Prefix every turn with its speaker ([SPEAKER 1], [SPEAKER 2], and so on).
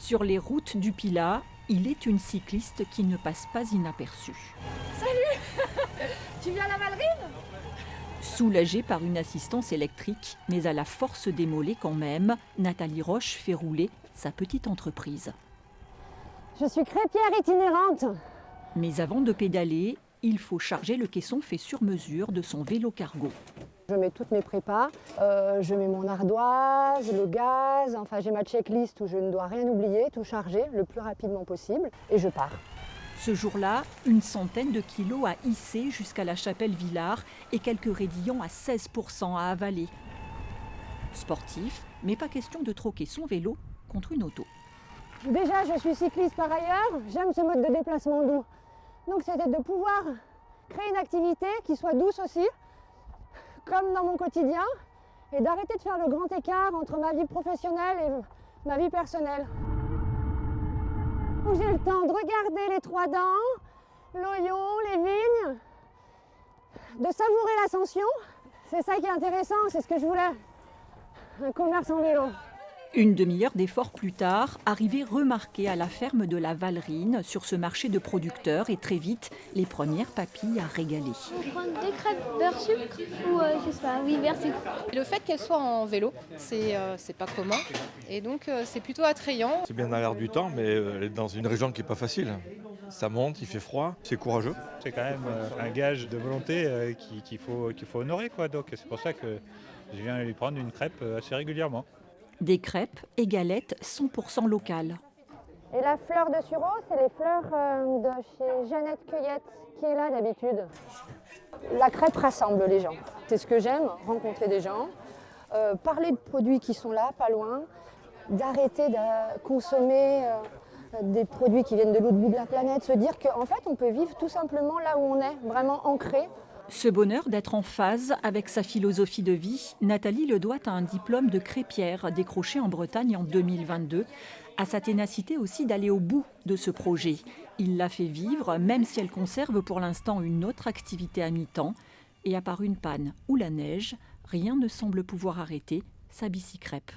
[SPEAKER 1] Sur les routes du Pilat, il est une cycliste qui ne passe pas inaperçue.
[SPEAKER 2] Salut. Tu viens à la Vallerine?
[SPEAKER 1] Soulagée par une assistance électrique, mais à la force des mollets quand même, Nathalie Roche fait rouler sa petite entreprise.
[SPEAKER 3] Je suis crêpière itinérante.
[SPEAKER 1] Mais avant de pédaler, il faut charger le caisson fait sur mesure de son vélo cargo.
[SPEAKER 3] Je mets toutes mes prépas, je mets mon ardoise, le gaz, enfin j'ai ma checklist où je ne dois rien oublier, tout charger le plus rapidement possible et je pars.
[SPEAKER 1] Ce jour-là, une centaine de kilos à hisser jusqu'à la Chapelle-Villars et quelques raidillons à 16% à avaler. Sportif, mais pas question de troquer son vélo contre une auto.
[SPEAKER 3] Déjà, je suis cycliste par ailleurs, j'aime ce mode de déplacement doux. Donc c'était de pouvoir créer une activité qui soit douce aussi, comme dans mon quotidien, et d'arrêter de faire le grand écart entre ma vie professionnelle et ma vie personnelle. Donc j'ai le temps de regarder les Trois Dents, l'Oyon, les vignes, de savourer l'ascension. C'est ça qui est intéressant, c'est ce que je voulais, un commerce en vélo.
[SPEAKER 1] Une demi-heure d'effort plus tard, arrivée remarquée à la ferme de la Vallerine sur ce marché de producteurs et très vite, les premières papilles à régaler.
[SPEAKER 4] On prend des crêpes beurre sucre ou je sais pas, oui beurre sucre.
[SPEAKER 5] Le fait qu'elle soit en vélo, c'est pas commun et donc c'est plutôt attrayant.
[SPEAKER 6] C'est bien dans l'air du temps, mais elle est dans une région qui n'est pas facile. Ça monte, il fait froid, c'est courageux.
[SPEAKER 7] C'est quand même un gage de volonté qu'il faut honorer, quoi. Donc c'est pour ça que je viens lui prendre une crêpe assez régulièrement.
[SPEAKER 1] Des crêpes et galettes 100% locales.
[SPEAKER 3] Et la fleur de sureau, c'est les fleurs de chez Jeannette Cueillette, qui est là d'habitude. La crêpe rassemble les gens. C'est ce que j'aime, rencontrer des gens, parler de produits qui sont là, pas loin, d'arrêter de consommer des produits qui viennent de l'autre bout de la planète, se dire qu'en fait on peut vivre tout simplement là où on est, vraiment ancré.
[SPEAKER 1] Ce bonheur d'être en phase avec sa philosophie de vie, Nathalie le doit à un diplôme de crêpière décroché en Bretagne en 2022, à sa ténacité aussi d'aller au bout de ce projet. Il l'a fait vivre, même si elle conserve pour l'instant une autre activité à mi-temps. Et à part une panne ou la neige, rien ne semble pouvoir arrêter sa bicicrêpe.